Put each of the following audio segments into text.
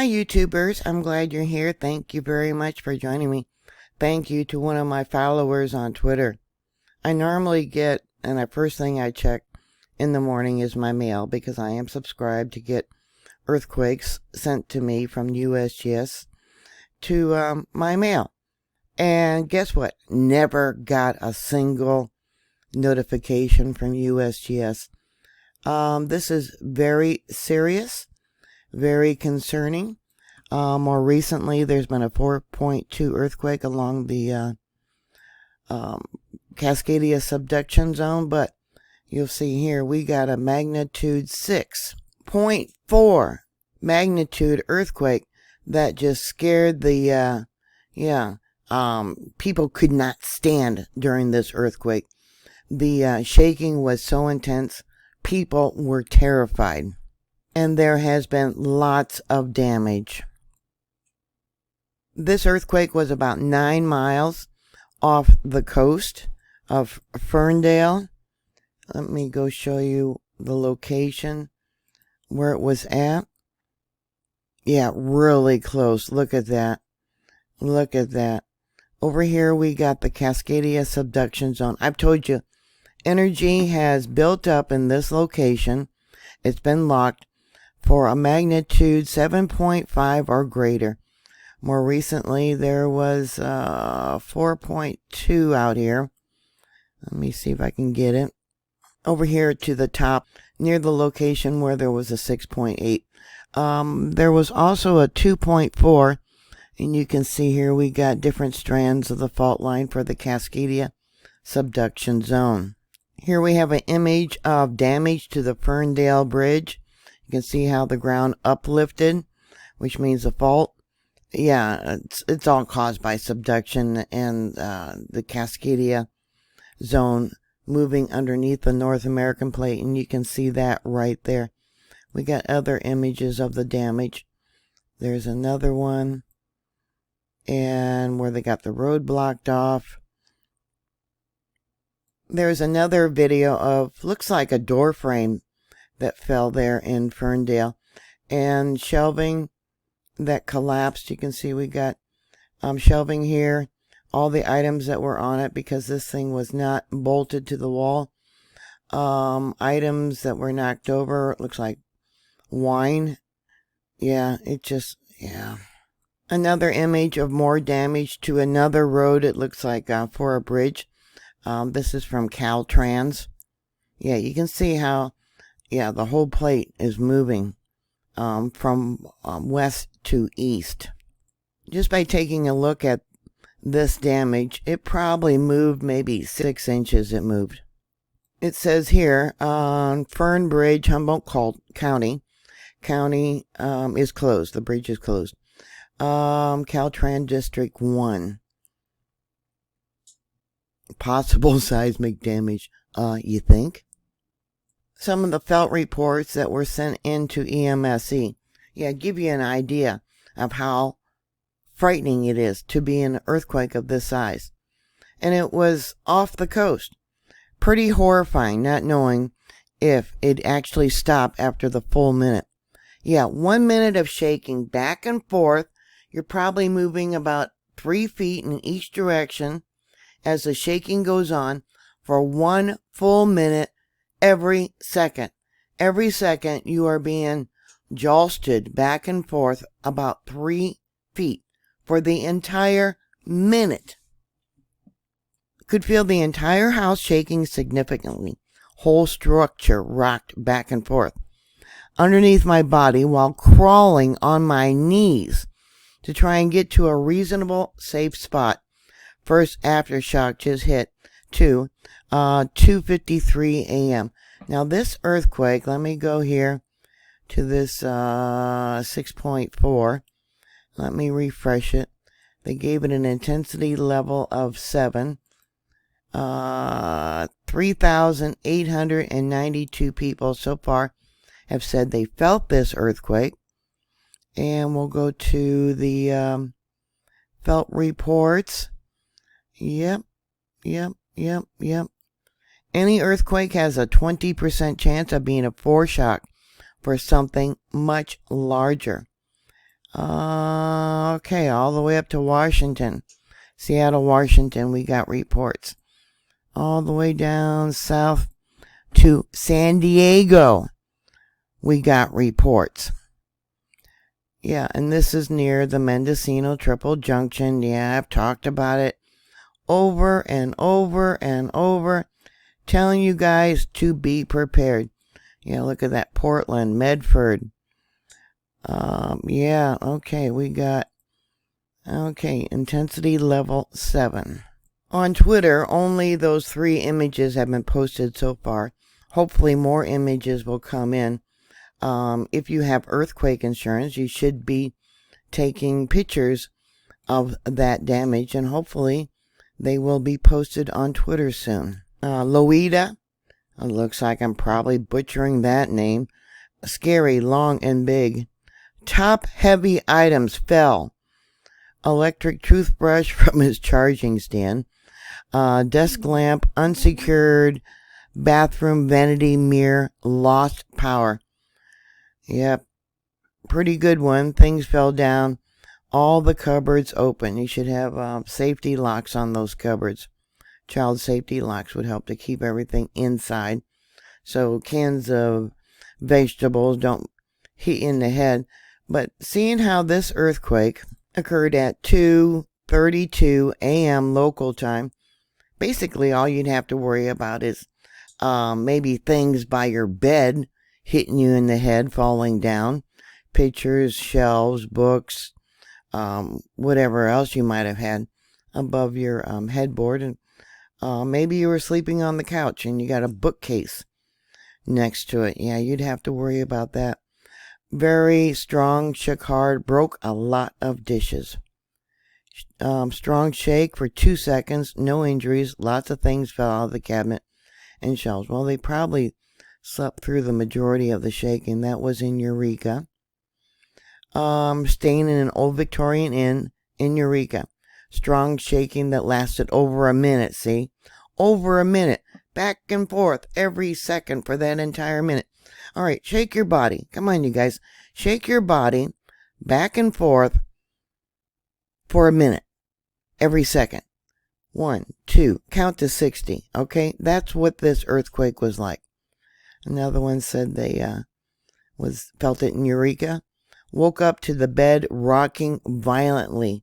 Hi YouTubers, I'm glad you're here. Thank you very much for joining me. Thank you to one of my followers on Twitter. I normally get, and the first thing I check in the morning is my mail because I am subscribed to get earthquakes sent to me from USGS to my mail. And guess what? Never got a single notification from USGS. This is very serious. Very concerning. More recently, there's been a 4.2 earthquake along the Cascadia subduction zone, but you'll see here we got a magnitude 6.4 magnitude earthquake that just scared the people could not stand during this earthquake. The shaking was so intense, people were terrified. And there has been lots of damage. This earthquake was about 9 miles off the coast of Ferndale. Let me go show you the location where it was at. Yeah, really close. Look at that. Look at that. Over here we got the Cascadia subduction zone. I've told you, energy has built up in this location. It's been locked for a magnitude 7.5 or greater. More recently, there was 4.2 out here. Let me see if I can get it. Over here to the top, near the location where there was a 6.8. There was also a 2.4, and you can see here we got different strands of the fault line for the Cascadia subduction zone. Here we have an image of damage to the Ferndale Bridge. You can see how the ground uplifted, which means the fault. Yeah, it's all caused by subduction and the Cascadia zone moving underneath the North American plate, and you can see that right there. We got other images of the damage. There's another one, and where they got the road blocked off. There's another video of, looks like a door frame that fell there in Ferndale, and shelving that collapsed. You can see we got shelving here, all the items that were on it because this thing was not bolted to the wall. Items that were knocked over, it looks like wine. Yeah, yeah. Another image of more damage to another road, it looks like for a bridge. This is from Caltrans. Yeah, you can see how the whole plate is moving from west to east. Just by taking a look at this damage, it probably moved maybe 6 inches. It moved. It says here on Fern Bridge, Humboldt County is closed. The bridge is closed. Caltrans District 1. Possible seismic damage, you think? Some of the felt reports that were sent into EMSE, give you an idea of how frightening it is to be in an earthquake of this size. And it was off the coast. Pretty horrifying not knowing if it actually stopped after the full minute. 1 minute of shaking back and forth. You're probably moving about 3 feet in each direction as the shaking goes on for 1 full minute. Every second you are being jolted back and forth about 3 feet for the entire minute. Could feel the entire house shaking significantly. Whole structure rocked back and forth underneath my body while crawling on my knees to try and get to a reasonable safe spot. First aftershock just hit 2:53 a.m. Now this earthquake, let me go here to this 6.4. Let me refresh it. They gave it an intensity level of 7. 3,892 people so far have said they felt this earthquake. And we'll go to the felt reports. Yep. Any earthquake has a 20% chance of being a foreshock for something much larger. Okay, all the way up to Washington. Seattle, Washington, we got reports. All the way down south to San Diego, we got reports. Yeah, and this is near the Mendocino Triple Junction. Yeah, I've talked about it over and over and over, telling you guys to be prepared. Yeah, look at that. Portland, Medford. Yeah, okay, we got, intensity level 7. On Twitter, only those 3 images have been posted so far. Hopefully more images will come in. If you have earthquake insurance, you should be taking pictures of that damage, and hopefully they will be posted on Twitter soon. Loida, it looks like I'm probably butchering that name. Scary, long, and big. Top heavy items fell. Electric toothbrush from his charging stand. Desk lamp, unsecured. Bathroom vanity mirror, lost power. Yep, pretty good one. Things fell down. All the cupboards open. You should have safety locks on those cupboards. Child safety locks would help to keep everything inside, so cans of vegetables don't hit you in the head. But seeing how this earthquake occurred at 2:32 a.m. local time, basically all you'd have to worry about is maybe things by your bed hitting you in the head, falling down. Pictures, shelves, books, whatever else you might have had above your headboard. And maybe you were sleeping on the couch and you got a bookcase next to it. Yeah, you'd have to worry about that. Very strong, shook hard, broke a lot of dishes. Strong shake for 2 seconds, no injuries, lots of things fell out of the cabinet and shelves. Well, they probably slept through the majority of the shaking. That was in Eureka. Staying in an old Victorian inn in Eureka. Strong shaking that lasted over a minute, see? Over a minute. Back and forth every second for that entire minute. All right, shake your body. Come on, you guys. Shake your body back and forth for a minute every second. 1, 2, count to 60. Okay, that's what this earthquake was like. Another one said they felt it in Eureka. Woke up to the bed rocking violently.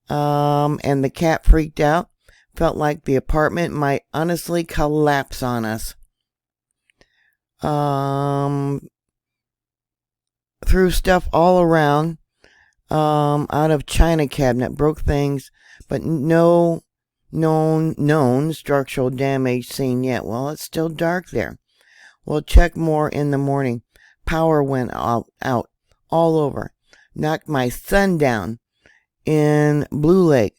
And the cat freaked out. Felt like the apartment might honestly collapse on us. Threw stuff all around. Out of china cabinet. Broke things, but no known structural damage seen yet. Well, it's still dark there. We'll check more in the morning. Power went out all over. Knocked my son down in Blue Lake.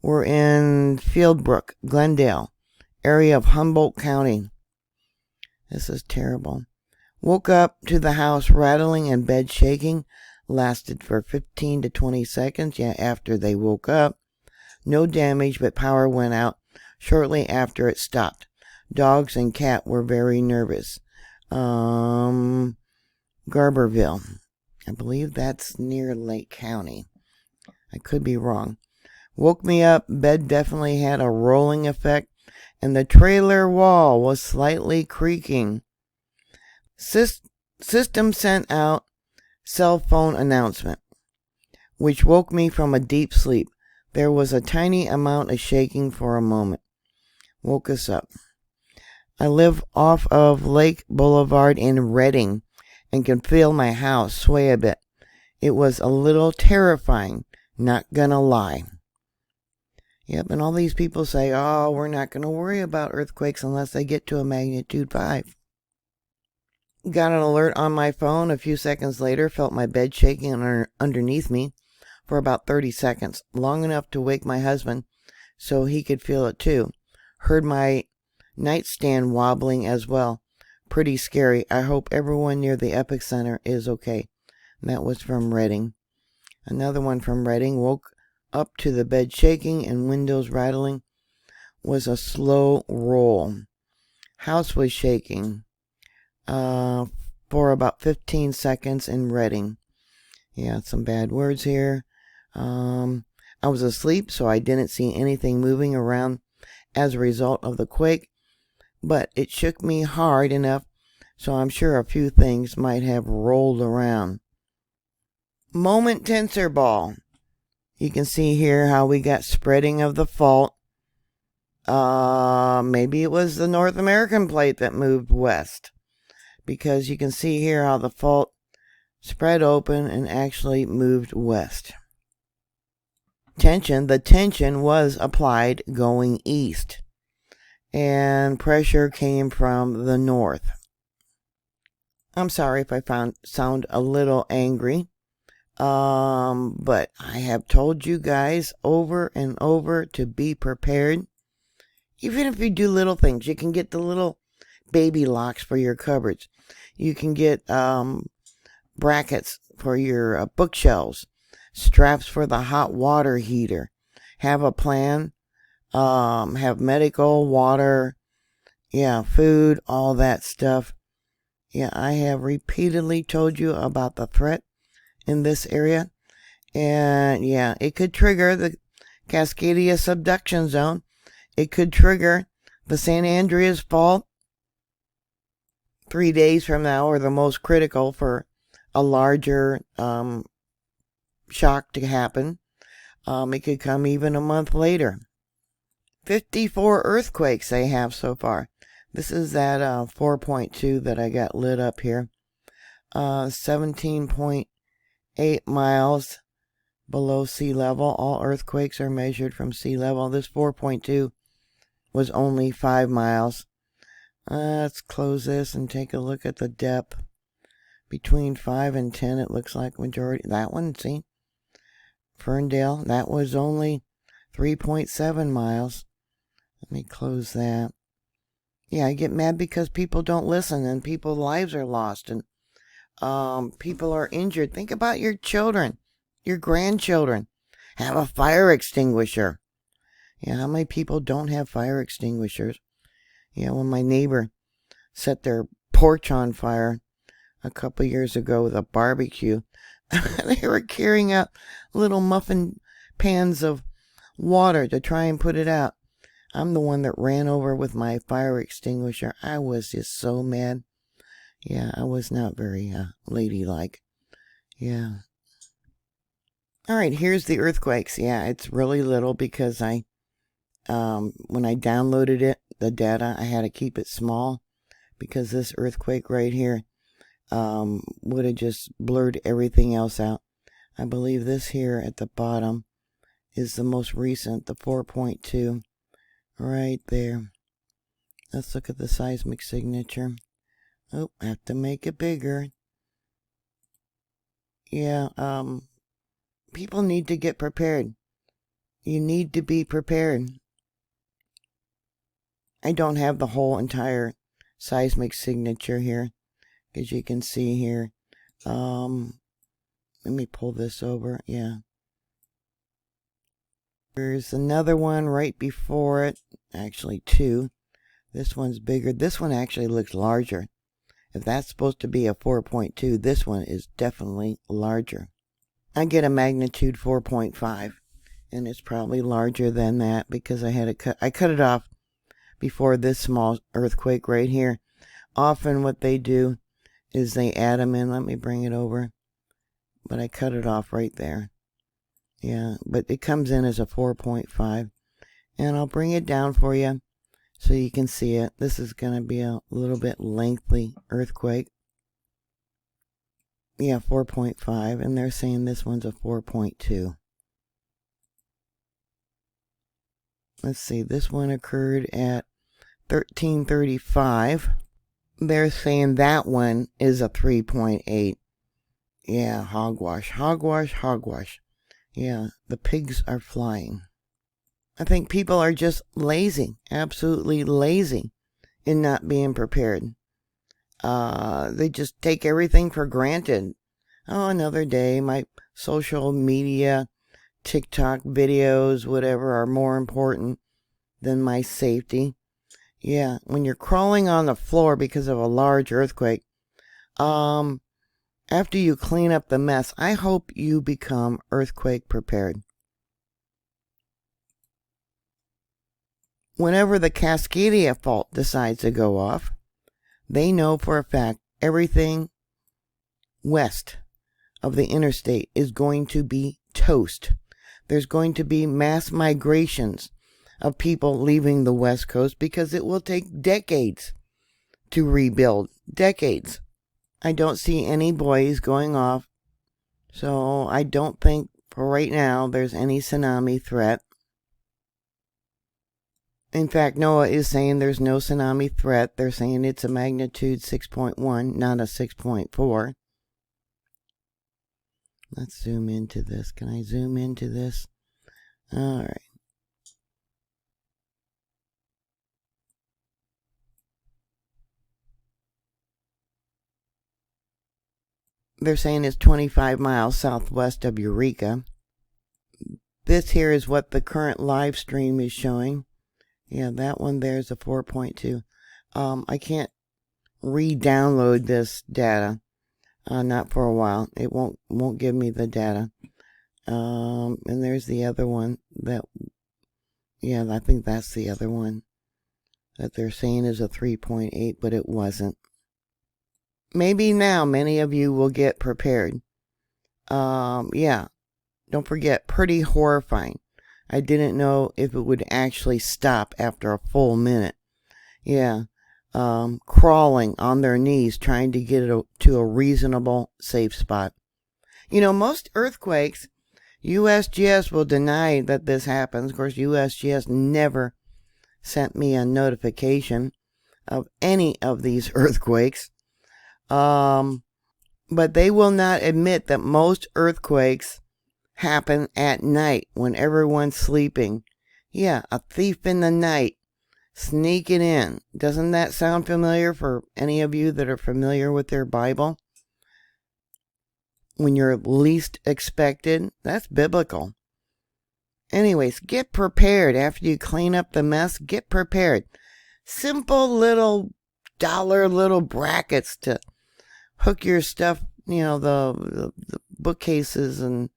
We're in Fieldbrook, Glendale, area of Humboldt County. This is terrible. Woke up to the house rattling and bed shaking. Lasted for 15 to 20 seconds. Yeah, after they woke up. No damage, but power went out shortly after it stopped. Dogs and cat were very nervous. Garberville. I believe that's near Lake County. I could be wrong. Woke me up. Bed definitely had a rolling effect, and the trailer wall was slightly creaking. System sent out cell phone announcement, which woke me from a deep sleep. There was a tiny amount of shaking for a moment. Woke us up. I live off of Lake Boulevard in Redding and can feel my house sway a bit. It was a little terrifying, not gonna lie. Yep, and all these people say, oh, we're not going to worry about earthquakes unless they get to a magnitude 5. Got an alert on my phone a few seconds later, felt my bed shaking underneath me for about 30 seconds, long enough to wake my husband so he could feel it too. Heard my nightstand wobbling as well. Pretty scary. I hope everyone near the epicenter is okay. And that was from Redding. Another one from Redding. Woke up to the bed shaking and windows rattling. Was a slow roll. House was shaking for about 15 seconds in Redding. Yeah, some bad words here. I was asleep, so I didn't see anything moving around as a result of the quake, but it shook me hard enough, so I'm sure a few things might have rolled around. Moment tensor ball. You can see here how we got spreading of the fault. Maybe it was the North American plate that moved west, because you can see here how the fault spread open and actually moved west. The tension was applied going east, and pressure came from the north. I'm sorry if I sound a little angry, but I have told you guys over and over to be prepared. Even if you do little things, you can get the little baby locks for your cupboards. You can get brackets for your bookshelves, straps for the hot water heater. Have a plan. Have medical, water, food, all that stuff. Yeah, I have repeatedly told you about the threat in this area. And yeah, it could trigger the Cascadia subduction zone. It could trigger the San Andreas fault 3 days from now, or the most critical for a larger shock to happen. It could come even a month later. 54 earthquakes they have so far. This is that 4.2 that I got lit up here. 17.8 miles below sea level. All earthquakes are measured from sea level. This 4.2 was only 5 miles. Let's close this and take a look at the depth. Between 5 and 10, it looks like majority. That one, see? Ferndale, that was only 3.7 miles. Let me close that. Yeah, I get mad because people don't listen, and people's lives are lost, and people are injured. Think about your children, your grandchildren. Have a fire extinguisher. Yeah, how many people don't have fire extinguishers? Yeah, when my neighbor set their porch on fire a couple years ago with a barbecue, they were carrying out little muffin pans of water to try and put it out. I'm the one that ran over with my fire extinguisher. I was just so mad. Yeah, I was not very ladylike. Yeah. Alright, here's the earthquakes. Yeah, it's really little because when I downloaded it, the data, I had to keep it small because this earthquake right here would have just blurred everything else out. I believe this here at the bottom is the most recent, the 4.2. Right there. Let's look at the seismic signature. Oh, I have to make it bigger. Yeah, people need to get prepared. You need to be prepared. I don't have the whole entire seismic signature here, as you can see here. Let me pull this over. Yeah. There's another one right before it. Actually, two. This one's bigger. This one actually looks larger. If that's supposed to be a 4.2, this one is definitely larger. I get a magnitude 4.5, and it's probably larger than that because I cut it off before this small earthquake right here. Often what they do is they add them in. Let me bring it over. But I cut it off right there. Yeah, but it comes in as a 4.5. And I'll bring it down for you so you can see it. This is going to be a little bit lengthy earthquake. Yeah, 4.5. And they're saying this one's a 4.2. Let's see, this one occurred at 1335. They're saying that one is a 3.8. Yeah, hogwash, hogwash, hogwash. Yeah, the pigs are flying. I think people are just lazy, absolutely lazy in not being prepared. They just take everything for granted. Oh, another day, my social media, TikTok videos, whatever, are more important than my safety. Yeah, when you're crawling on the floor because of a large earthquake, After you clean up the mess, I hope you become earthquake prepared. Whenever the Cascadia fault decides to go off, they know for a fact everything west of the interstate is going to be toast. There's going to be mass migrations of people leaving the West Coast because it will take decades to rebuild. Decades. I don't see any buoys going off, so I don't think for right now there's any tsunami threat. In fact, NOAA is saying there's no tsunami threat. They're saying it's a magnitude 6.1, not a 6.4. Let's zoom into this. Can I zoom into this? All right. They're saying it's 25 miles southwest of Eureka. This here is what the current live stream is showing. Yeah, that one there's a 4.2. I can't re-download this data. Not for a while. It won't give me the data. And there's the other one that, yeah, I think that's the other one that they're saying is a 3.8, but it wasn't. Maybe now many of you will get prepared. Yeah, don't forget, pretty horrifying. I didn't know if it would actually stop after a full minute. Yeah, crawling on their knees trying to get it to a reasonable safe spot. You know, most earthquakes, USGS will deny that this happens. Of course, USGS never sent me a notification of any of these earthquakes. But they will not admit that most earthquakes happen at night when everyone's sleeping. Yeah, a thief in the night sneaking in. Doesn't that sound familiar for any of you that are familiar with their Bible? When you're least expected, that's biblical. Anyways, get prepared. After you clean up the mess, get prepared. Simple little dollar little brackets to hook your stuff, you know, the bookcases and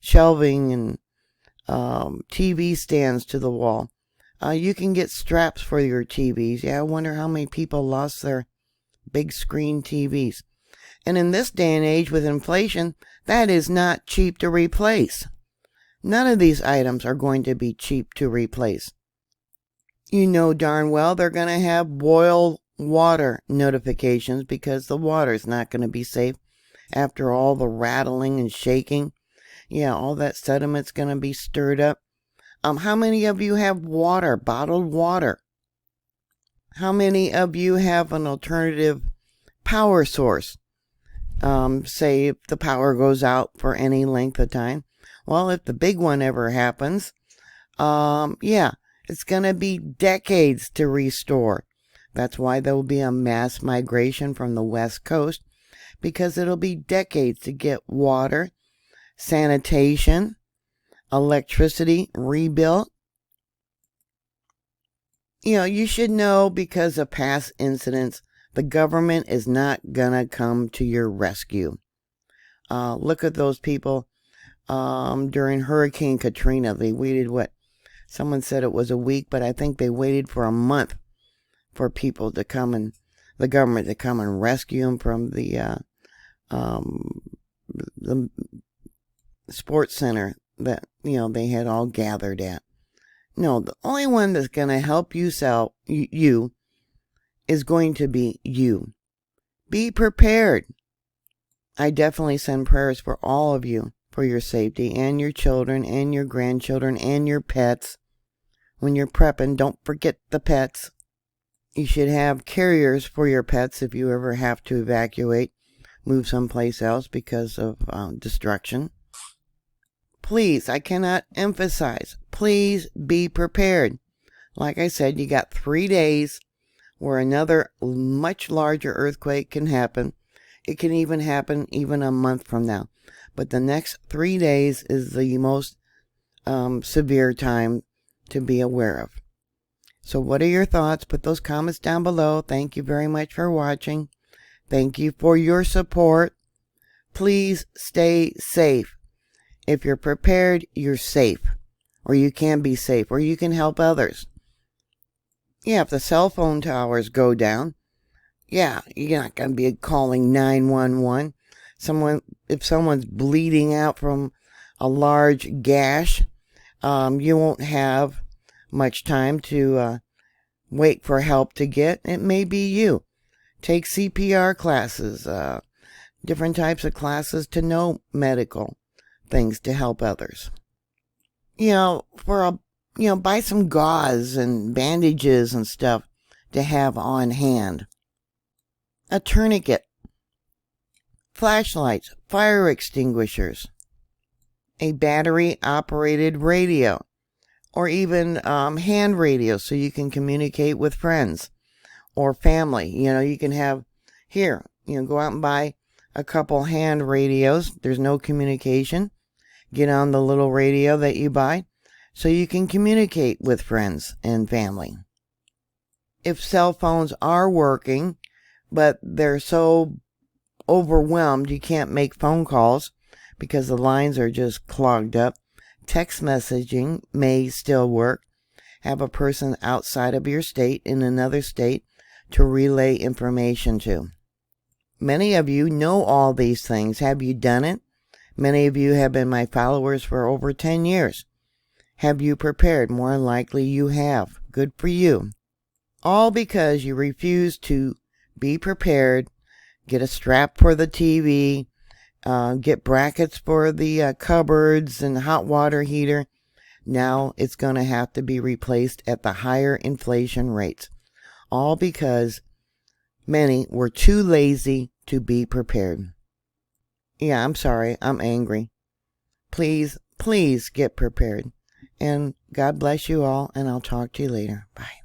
shelving and TV stands to the wall. You can get straps for your TVs. Yeah, I wonder how many people lost their big screen TVs. And in this day and age with inflation, that is not cheap to replace. None of these items are going to be cheap to replace. You know darn well they're going to have boil water notifications because the water's not going to be safe after all the rattling and shaking. Yeah, all that sediment's going to be stirred up. How many of you have water, bottled water? How many of you have an alternative power source? Say if the power goes out for any length of time. Well, if the big one ever happens, yeah, it's going to be decades to restore. That's why there will be a mass migration from the West Coast, because it'll be decades to get water, sanitation, electricity rebuilt. You know, you should know because of past incidents, the government is not gonna come to your rescue. Look at those people during Hurricane Katrina. They waited, what? Someone said it was a week, but I think they waited for a month for people to come and the government to come and rescue them from the sports center that, you know, they had all gathered at. No, the only one that's going to help you is going to be you. Be prepared. I definitely send prayers for all of you, for your safety and your children and your grandchildren and your pets. When you're prepping, don't forget the pets. You should have carriers for your pets if you ever have to evacuate, move someplace else because of destruction. Please, I cannot emphasize, please be prepared. Like I said, you got 3 days where another much larger earthquake can happen. It can even happen even a month from now. But the next 3 days is the most severe time to be aware of. So what are your thoughts? Put those comments down below. Thank you very much for watching. Thank you for your support. Please stay safe. If you're prepared, you're safe. Or you can be safe. Or you can help others. Yeah, if the cell phone towers go down, yeah, you're not going to be calling 911. If someone's bleeding out from a large gash, you won't have much time to wait for help to get. It may be you. Take CPR classes, different types of classes to know medical things to help others. Buy some gauze and bandages and stuff to have on hand. A tourniquet, flashlights, fire extinguishers, a battery-operated radio, or even hand radio so you can communicate with friends or family. You can have, go out and buy a couple hand radios. There's no communication. Get on the little radio that you buy so you can communicate with friends and family. If cell phones are working, but they're so overwhelmed you can't make phone calls because the lines are just clogged up, text messaging may still work. Have a person outside of your state in another state to relay information to. Many of you know all these things. Have you done it? Many of you have been my followers for over 10 years. Have you prepared? More likely you have. Good for you. All because you refuse to be prepared, get a strap for the TV, get brackets for the cupboards and hot water heater. Now it's going to have to be replaced at the higher inflation rates. All because many were too lazy to be prepared. Yeah, I'm sorry. I'm angry. Please get prepared. And God bless you all, and I'll talk to you later. Bye.